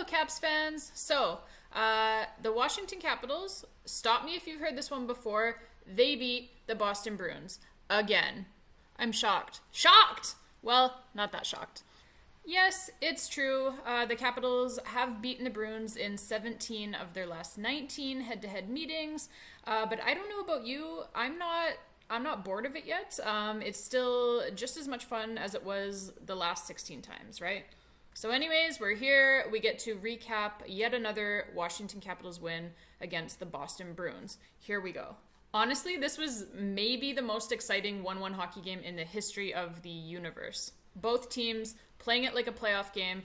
Caps fans. So, the Washington Capitals, stop me if you've heard this one before, they beat the Boston Bruins. Again. I'm shocked. Shocked! Well, not that shocked. Yes, it's true. The Capitals have beaten the Bruins in 17 of their last 19 head-to-head meetings. But I don't know about you. I'm not bored of it yet. It's still just as much fun as it was the last 16 times, right? So anyways, we're here. We get to recap yet another Washington Capitals win against the Boston Bruins. Here we go. Honestly, this was maybe the most exciting 1-1 hockey game in the history of the universe. Both teams playing it like a playoff game.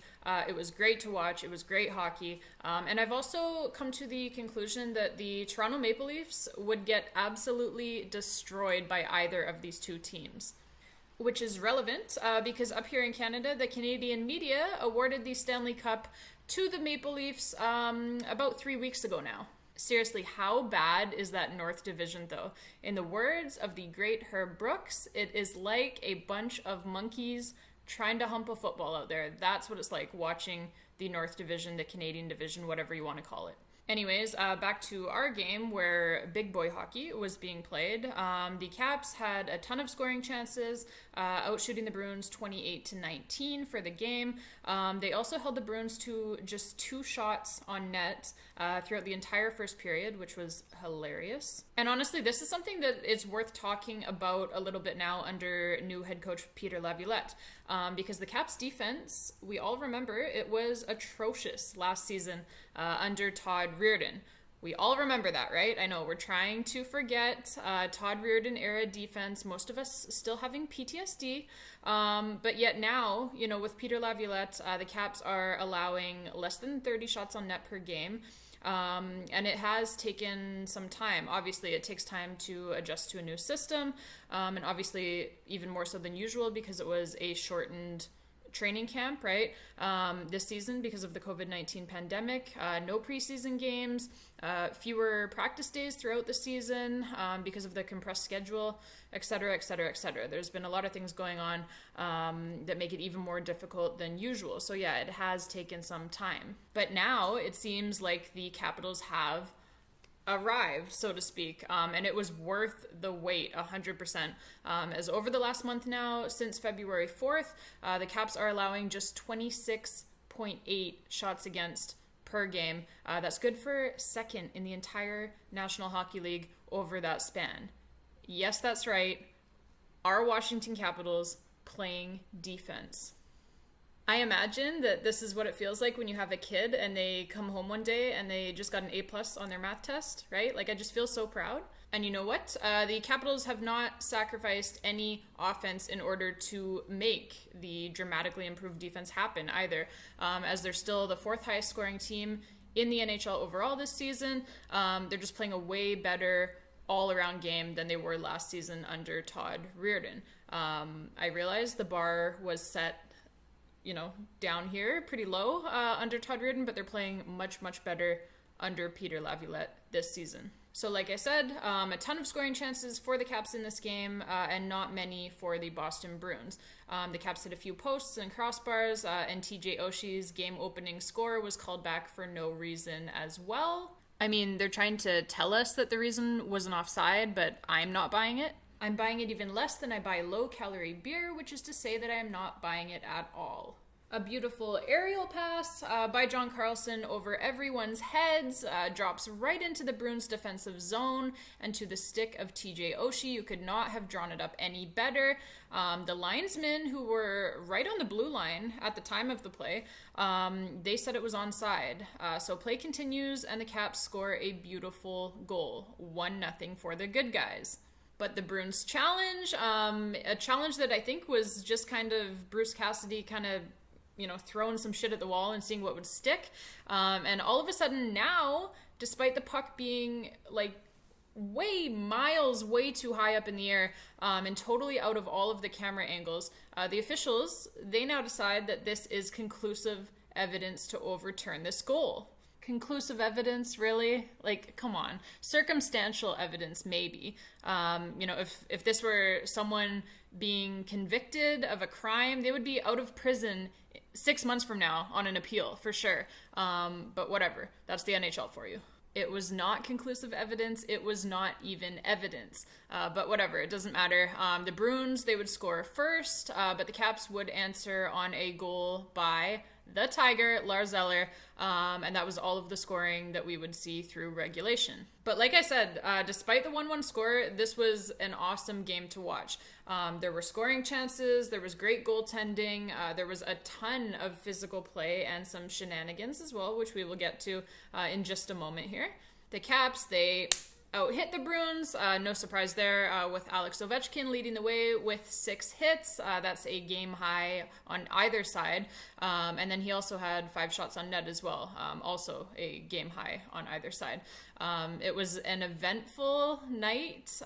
It was great to watch. It was great hockey. And I've also come to the conclusion that the Toronto Maple Leafs would get absolutely destroyed by either of these two teams. Which is relevant because up here in Canada, the Canadian media awarded the Stanley Cup to the Maple Leafs about 3 weeks ago now. Seriously, how bad is that North Division, though? In the words of the great Herb Brooks, it is like a bunch of monkeys trying to hump a football out there. That's what it's like watching the North Division, the Canadian Division, whatever you want to call it. Anyways, back to our game where big boy hockey was being played. The Caps had a ton of scoring chances, outshooting the Bruins 28-19 for the game. They also held the Bruins to just 2 shots on net throughout the entire first period, which was hilarious. And honestly, this is something that is worth talking about a little bit now under new head coach Pierre Laviolette. Because the Caps defense, we all remember, it was atrocious last season under Todd Reirden. We all remember that, right? I know we're trying to forget Todd Reirden era defense, most of us still having PTSD. But yet now, with Pierre Laviolette, the Caps are allowing less than 30 shots on net per game. And it has taken some time. Obviously, it takes time to adjust to a new system, and obviously even more so than usual because it was a shortened training camp, right? This season because of the COVID-19 pandemic, no preseason games, fewer practice days throughout the season because of the compressed schedule, et cetera, et cetera, et cetera. There's been a lot of things going on that make it even more difficult than usual. So yeah, it has taken some time. But now it seems like the Capitals have arrived, so to speak, and it was worth the wait 100%. As over the last month now, since February 4th, the Caps are allowing just 26.8 shots against per game. That's good for second in the entire National Hockey League over that span. Yes, that's right. Our Washington Capitals playing defense. I imagine that this is what it feels like when you have a kid and they come home one day and they just got an A+ on their math test, right? Like, I just feel so proud. And you know what? The Capitals have not sacrificed any offense in order to make the dramatically improved defense happen either, as they're still the 4th highest scoring team in the NHL overall this season. They're just playing a way better all-around game than they were last season under Todd Reirden. I realized the bar was set down here pretty low under Todd Reirden, but they're playing much, much better under Pierre Laviolette this season. So like I said, a ton of scoring chances for the Caps in this game and not many for the Boston Bruins. The Caps hit a few posts and crossbars, and TJ Oshie's game-opening score was called back for no reason as well. I mean, they're trying to tell us that the reason was an offside, but I'm not buying it. I'm buying it even less than I buy low-calorie beer, which is to say that I am not buying it at all. A beautiful aerial pass by John Carlson over everyone's heads, drops right into the Bruins' defensive zone and to the stick of TJ Oshie. You could not have drawn it up any better. The linesmen, who were right on the blue line at the time of the play, they said it was onside. So play continues, and the Caps score a beautiful goal. 1-0 for the good guys. But the Bruins challenge, a challenge that I think was just kind of Bruce Cassidy kind of, throwing some shit at the wall and seeing what would stick. And all of a sudden now, despite the puck being way too high up in the air and totally out of all of the camera angles, the officials, they now decide that this is conclusive evidence to overturn this goal. Conclusive evidence, really? Like, come on. Circumstantial evidence, maybe. If this were someone being convicted of a crime, they would be out of prison 6 months from now on an appeal, for sure. But whatever. That's the NHL for you. It was not conclusive evidence. It was not even evidence. But whatever, it doesn't matter. The Bruins, they would score first, but the Caps would answer on a goal by the Tiger, Lars Eller, and that was all of the scoring that we would see through regulation. But like I said, despite the 1-1 score, this was an awesome game to watch. There were scoring chances, there was great goaltending, there was a ton of physical play and some shenanigans as well, which we will get to in just a moment here. The Caps, they out-hit the Bruins, no surprise there, with Alex Ovechkin leading the way with 6 hits. That's a game high on either side. And then he also had 5 shots on net as well, also a game high on either side. It was an eventful night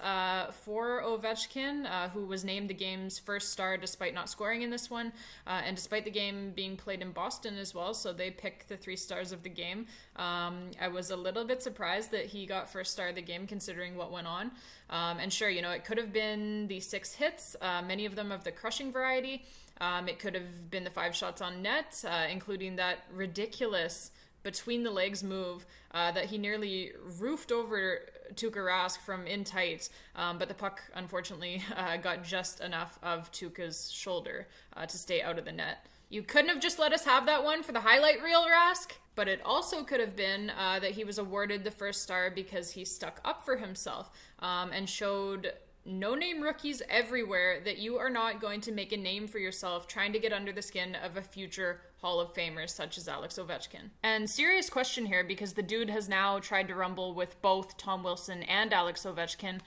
for Ovechkin, who was named the game's first star despite not scoring in this one, and despite the game being played in Boston as well, so they picked the 3 stars of the game. I was a little bit surprised that he got first star of the game considering what went on. And sure, it could have been the 6 hits, many of them of the crushing variety. It could have been the 5 shots on net, including that ridiculous between the legs move that he nearly roofed over Tuukka Rask from in tight, but the puck unfortunately got just enough of Tuukka's shoulder to stay out of the net. You couldn't have just let us have that one for the highlight reel, Rask? But it also could have been that he was awarded the first star because he stuck up for himself and showed no-name rookies everywhere that you are not going to make a name for yourself trying to get under the skin of a future Hall of Famer such as Alex Ovechkin. And serious question here, because the dude has now tried to rumble with both Tom Wilson and Alex Ovechkin.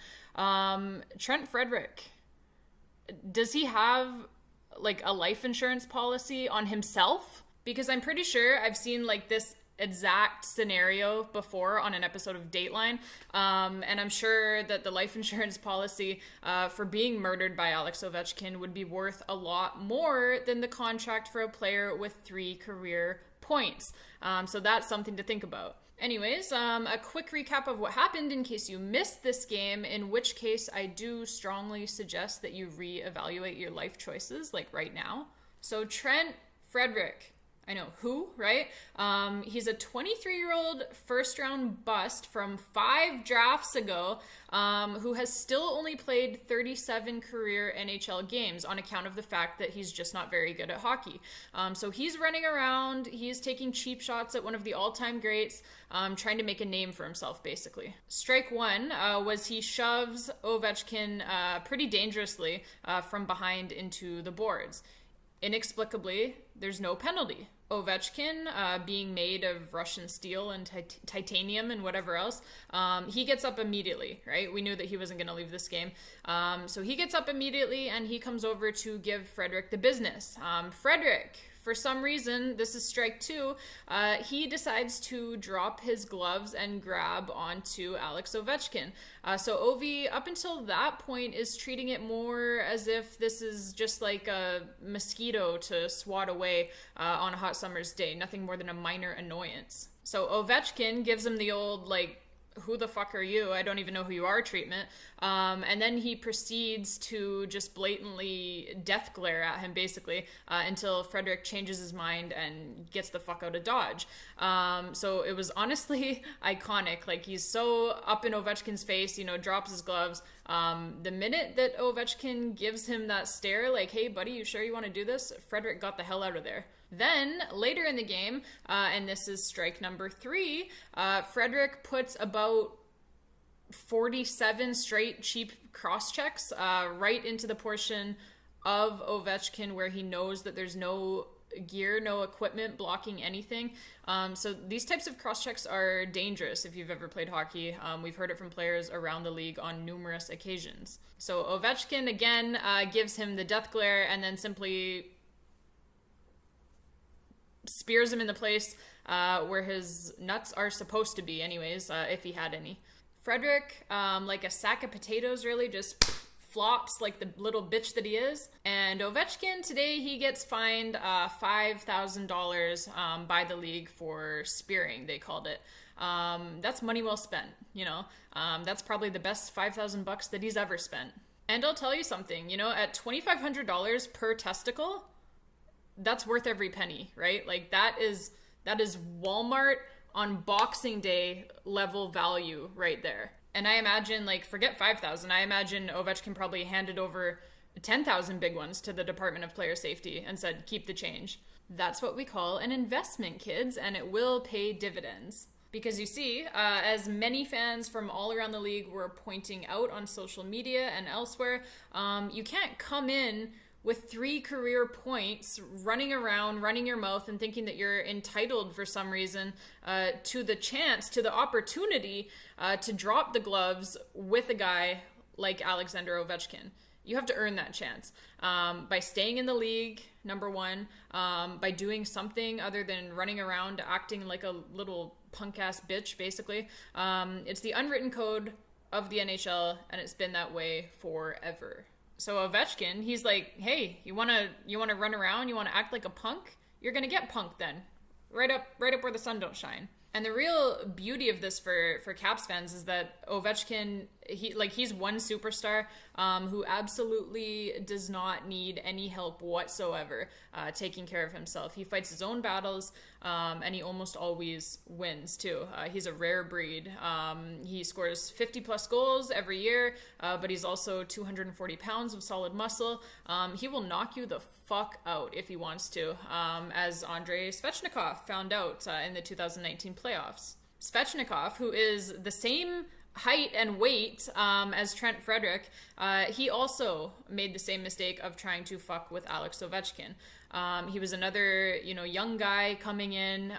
Trent Frederic, does he have like a life insurance policy on himself? Because I'm pretty sure I've seen like this exact scenario before on an episode of Dateline, and I'm sure that the life insurance policy for being murdered by Alex Ovechkin would be worth a lot more than the contract for a player with 3 career points. So that's something to think about. Anyways, a quick recap of what happened in case you missed this game, in which case I do strongly suggest that you reevaluate your life choices, like right now. So Trent Frederic, I know, who, right? He's a 23-year-old first-round bust from 5 drafts ago who has still only played 37 career NHL games on account of the fact that he's just not very good at hockey. So he's running around, he's taking cheap shots at one of the all-time greats, trying to make a name for himself, basically. Strike 1 was he shoves Ovechkin pretty dangerously from behind into the boards. Inexplicably, there's no penalty. Ovechkin, being made of Russian steel and titanium and whatever else, he gets up immediately, right? We knew that he wasn't going to leave this game. So he gets up immediately and he comes over to give Frederic the business. Frederic, for some reason, this is strike 2, he decides to drop his gloves and grab onto Alex Ovechkin. So Ovi, up until that point, is treating it more as if this is just like a mosquito to swat away on a hot summer's day, nothing more than a minor annoyance. So Ovechkin gives him the old, like, who the fuck are you? I don't even know who you are treatment. And then he proceeds to just blatantly death glare at him, basically, until Frederic changes his mind and gets the fuck out of Dodge. So it was honestly iconic. Like, he's so up in Ovechkin's face, drops his gloves. The minute that Ovechkin gives him that stare, like, hey, buddy, you sure you want to do this? Frederic got the hell out of there. Then, later in the game, and this is strike number 3, Frederic puts about 47 straight cheap cross-checks right into the portion of Ovechkin where he knows that there's no gear, no equipment blocking anything. So these types of cross-checks are dangerous if you've ever played hockey. We've heard it from players around the league on numerous occasions. So Ovechkin, again, gives him the death glare and then simply spears him in the place where his nuts are supposed to be anyways, if he had any. Frederic, like a sack of potatoes, really just flops like the little bitch that he is. And Ovechkin, today he gets fined $5,000 by the league for spearing, they called it. That's money well spent, That's probably the best $5,000 that he's ever spent. And I'll tell you something, at $2,500 per testicle, that's worth every penny, right? Like that is Walmart on Boxing Day level value right there. And I imagine, like, forget 5,000. I imagine Ovechkin probably handed over 10,000 big ones to the Department of Player Safety and said, keep the change. That's what we call an investment, kids, and it will pay dividends. Because you see, as many fans from all around the league were pointing out on social media and elsewhere, you can't come in with 3 career points, running around, running your mouth, and thinking that you're entitled for some reason to the chance, to the opportunity to drop the gloves with a guy like Alexander Ovechkin. You have to earn that chance by staying in the league, number one, by doing something other than running around acting like a little punk-ass bitch, basically. It's the unwritten code of the NHL, and it's been that way forever. So Ovechkin, he's like, hey, you wanna run around, you wanna act like a punk? You're gonna get punked then. Right up where the sun don't shine. And the real beauty of this for Caps fans is that Ovechkin, he's one superstar who absolutely does not need any help whatsoever taking care of himself. He fights his own battles, and he almost always wins too. He's a rare breed. He scores 50 plus goals every year, but he's also 240 pounds of solid muscle. He will knock you the fuck out if he wants to, as Andrei Svechnikov found out in the 2019 playoffs. Svechnikov, who is the same height and weight as Trent Frederic, he also made the same mistake of trying to fuck with Alex Ovechkin. He was another, young guy coming in,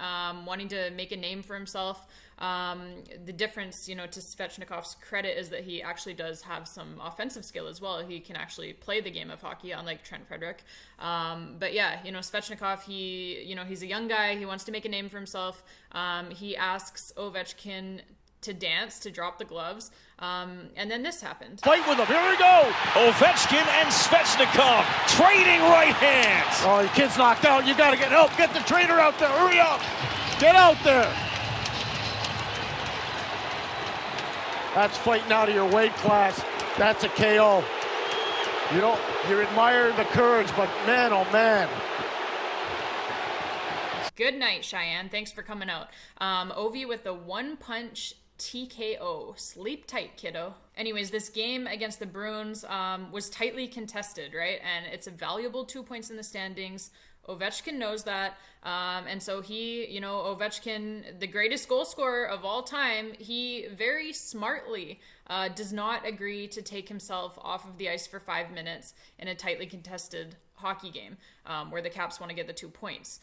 wanting to make a name for himself. The difference, to Svechnikov's credit, is that he actually does have some offensive skill as well. He can actually play the game of hockey, unlike Trent Frederic. But yeah, Svechnikov, he's a young guy. He wants to make a name for himself. He asks Ovechkin to dance, to drop the gloves. And then this happened. Fight with him. Here we go. Ovechkin and Svechnikov trading right hands. Oh, your kid's knocked out. You got to get help. Get the trainer out there. Hurry up. Get out there. That's fighting out of your weight class. That's a KO. You admire the courage, but man, oh man. Good night, Cheyenne. Thanks for coming out. Ovi with the one-punch TKO. Sleep tight, kiddo. Anyways, this game against the Bruins was tightly contested, right? And it's a valuable 2 points in the standings. Ovechkin knows that. And so he, Ovechkin, the greatest goal scorer of all time, he very smartly does not agree to take himself off of the ice for 5 minutes in a tightly contested hockey game where the Caps want to get the 2 points,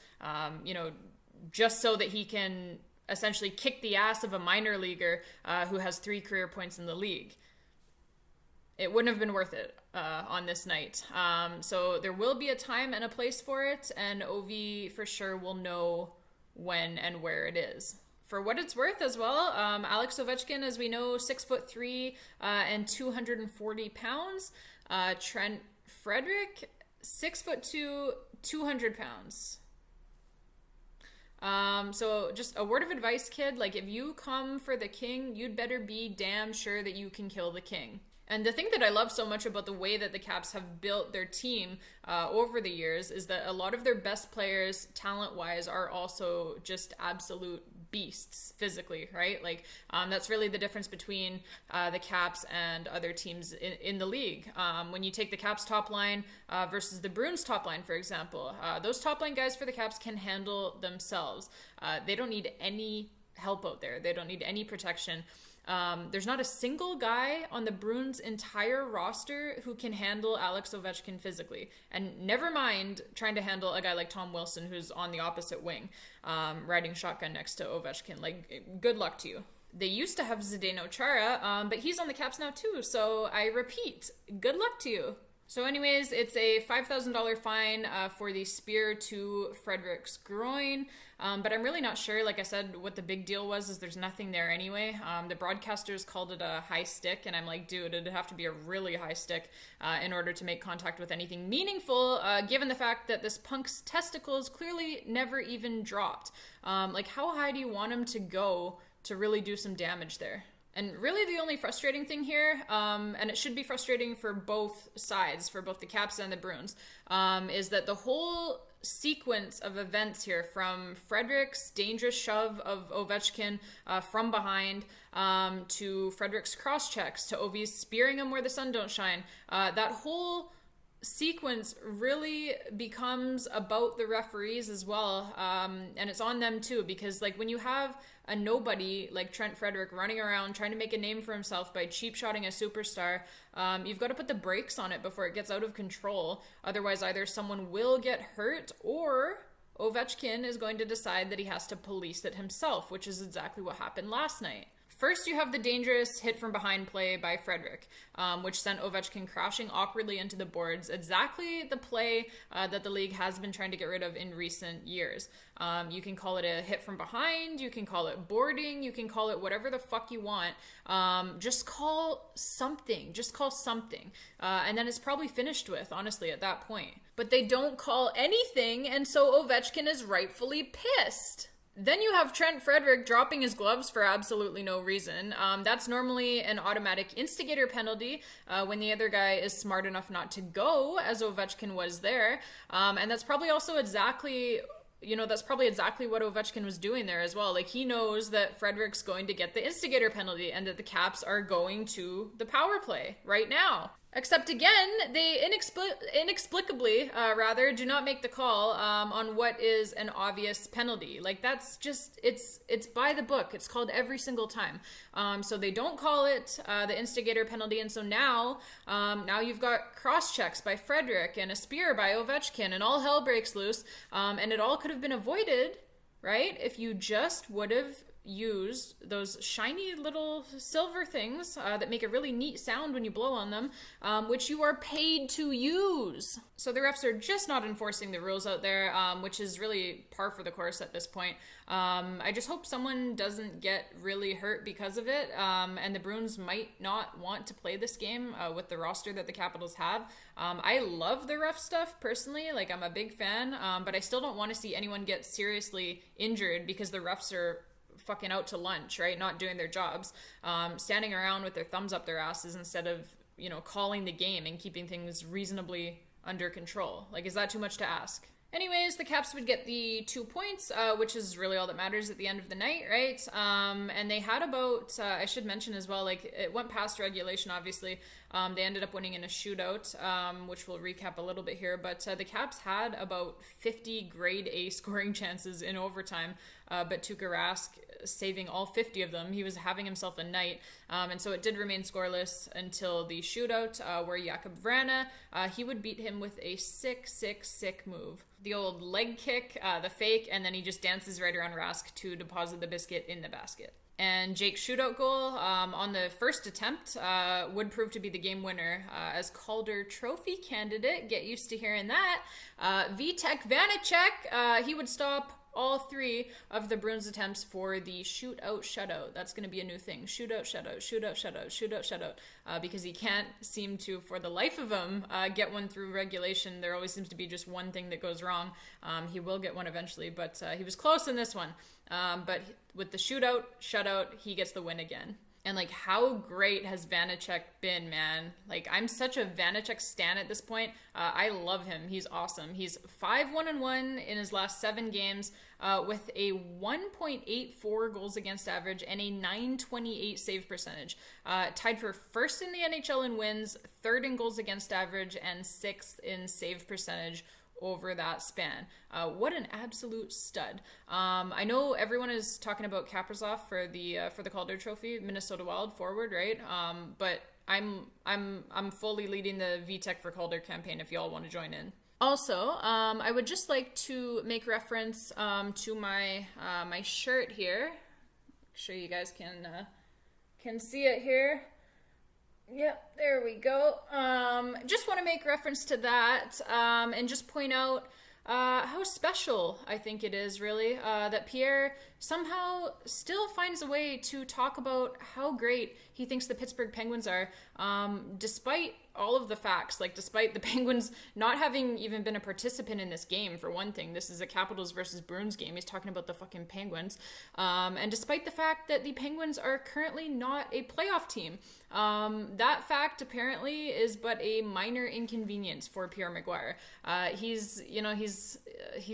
just so that he can essentially kick the ass of a minor leaguer who has 3 career points in the league. It wouldn't have been worth it on this night. So there will be a time and a place for it, and Ovi for sure will know when and where it is. For what it's worth as well, Alex Ovechkin, as we know, 6'3" and 240 pounds. Trent Frederic, 6'2", 200 pounds. So just a word of advice, kid, like if you come for the king, you'd better be damn sure that you can kill the king. And the thing that I love so much about the way that the Caps have built their team over the years is that a lot of their best players, talent-wise, are also just absolute beasts physically, right? Like, that's really the difference between the Caps and other teams in the league. When you take the Caps top line versus the Bruins top line, for example, those top line guys for the Caps can handle themselves. They don't need any help out there. They don't need any protection. There's not a single guy on the Bruins' entire roster who can handle Alex Ovechkin physically. And never mind trying to handle a guy like Tom Wilson, who's on the opposite wing, riding shotgun next to Ovechkin. Like, good luck to you. They used to have Zdeno Chara, but he's on the Caps now too. So I repeat, good luck to you. So anyways, it's a $5,000 fine for the spear to Frederic's groin. But I'm really not sure, like I said, what the big deal was, is there's nothing there anyway. The broadcasters called it a high stick, and I'm like, dude, it'd have to be a really high stick in order to make contact with anything meaningful, given the fact that this punk's testicles clearly never even dropped. Like, how high do you want him to go to really do some damage there? And really the only frustrating thing here, and it should be frustrating for both sides, for both the Caps and the Bruins, is that the whole sequence of events here, from Frederick's dangerous shove of Ovechkin from behind to Frederick's cross checks to Ovi's spearing him where the sun don't shine. That whole sequence really becomes about the referees as well, and it's on them too, because like when you have a nobody like Trent Frederick running around trying to make a name for himself by cheap shotting a superstar, you've got to put the brakes on it before it gets out of control. Otherwise, either someone will get hurt or Ovechkin is going to decide that he has to police it himself, which is exactly what happened last night. First, you have the dangerous hit from behind play by Frederick, which sent Ovechkin crashing awkwardly into the boards. Exactly the play that the league has been trying to get rid of in recent years. You can call it a hit from behind, you can call it boarding, you can call it whatever the fuck you want. Just call something. And then it's probably finished with, honestly, at that point. But they don't call anything, and so Ovechkin is rightfully pissed. Then you have Trent Frederick dropping his gloves for absolutely no reason. That's normally an automatic instigator penalty when the other guy is smart enough not to go, as Ovechkin was there. And that's probably also exactly what Ovechkin was doing there as well. Like, he knows that Frederick's going to get the instigator penalty and that the Caps are going to the power play right now. Except again, they inexplicably do not make the call on what is an obvious penalty. Like, that's just, it's by the book. It's called every single time. So they don't call it the instigator penalty, and so now you've got cross checks by Frederick and a spear by Ovechkin, and all hell breaks loose. And it all could have been avoided, right, if you just would have used those shiny little silver things that make a really neat sound when you blow on them, which you are paid to use. So the refs are just not enforcing the rules out there, which is really par for the course at this point. I just hope someone doesn't get really hurt because of it, and the Bruins might not want to play this game with the roster that the Capitals have. I love the ref stuff personally, like I'm a big fan, but I still don't want to see anyone get seriously injured because the refs are fucking out to lunch, right? Not doing their jobs, standing around with their thumbs up their asses instead of, calling the game and keeping things reasonably under control. Like, is that too much to ask? Anyways, the Caps would get the 2 points, which is really all that matters at the end of the night, right? And they had about, I should mention as well, like, it went past regulation, obviously. They ended up winning in a shootout, which we'll recap a little bit here. But the Caps had about 50 grade A scoring chances in overtime, but Tuukka Rask saving all 50 of them. He was having himself a night. And so it did remain scoreless until the shootout, where Jakub Vrana, he would beat him with a sick move. The old leg kick, the fake, and then he just dances right around Rask to deposit the biscuit in the basket. And Jake's shootout goal on the first attempt would prove to be the game winner. As Calder Trophy candidate, get used to hearing that, Vitek Vanecek, he would stop all three of the Bruins attempts for the shootout shutout. That's going to be a new thing. Shootout, because he can't seem to, for the life of him, get one through regulation. There always seems to be just one thing that goes wrong. He will get one eventually, but he was close in this one. But with the shutout, he gets the win again. And, like, how great has Vanecek been, man? Like, I'm such a Vanecek stan at this point. I love him. He's awesome. He's 5-1-1 in his last 7 games with a 1.84 goals against average and a 928 save percentage. Tied for first in the NHL in wins, third in goals against average, and sixth in save percentage over that span. What an absolute stud. I know everyone is talking about Kaprizov for the Calder Trophy, Minnesota Wild forward, right? But I'm fully leading the Vitek for Calder campaign if y'all want to join in. Also, I would just like to make reference to my my shirt here. Make sure you guys can see it here. Yep, there we go. Just want to make reference to that and just point out how special I think it is, really, that Pierre somehow still finds a way to talk about how great he thinks the Pittsburgh Penguins are, despite all of the facts. Like, despite the Penguins not having even been a participant in this game, for one thing, this is a Capitals versus Bruins game. He's talking about the fucking Penguins. And despite the fact that the Penguins are currently not a playoff team, that fact apparently is but a minor inconvenience for Pierre Maguire. He's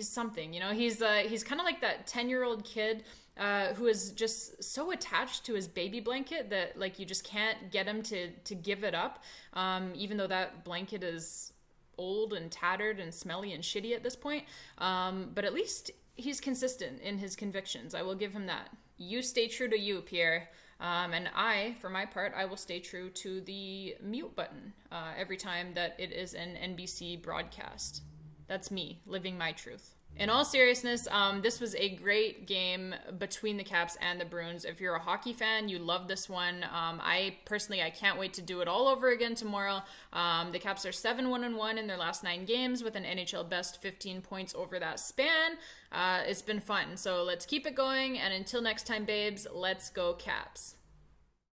something, he's kind of like that 10-year-old kid who is just so attached to his baby blanket that, like, you just can't get him to give it up, even though that blanket is old and tattered and smelly and shitty at this point. But at least he's consistent in his convictions. I will give him that. You stay true to you, Pierre. And I, for my part, I will stay true to the mute button every time that it is an NBC broadcast. That's me, living my truth. In all seriousness, this was a great game between the Caps and the Bruins. If you're a hockey fan, you love this one. I can't wait to do it all over again tomorrow. The Caps are 7-1-1 in their last 9 games with an NHL best 15 points over that span. It's been fun, so let's keep it going. And until next time, babes, let's go Caps.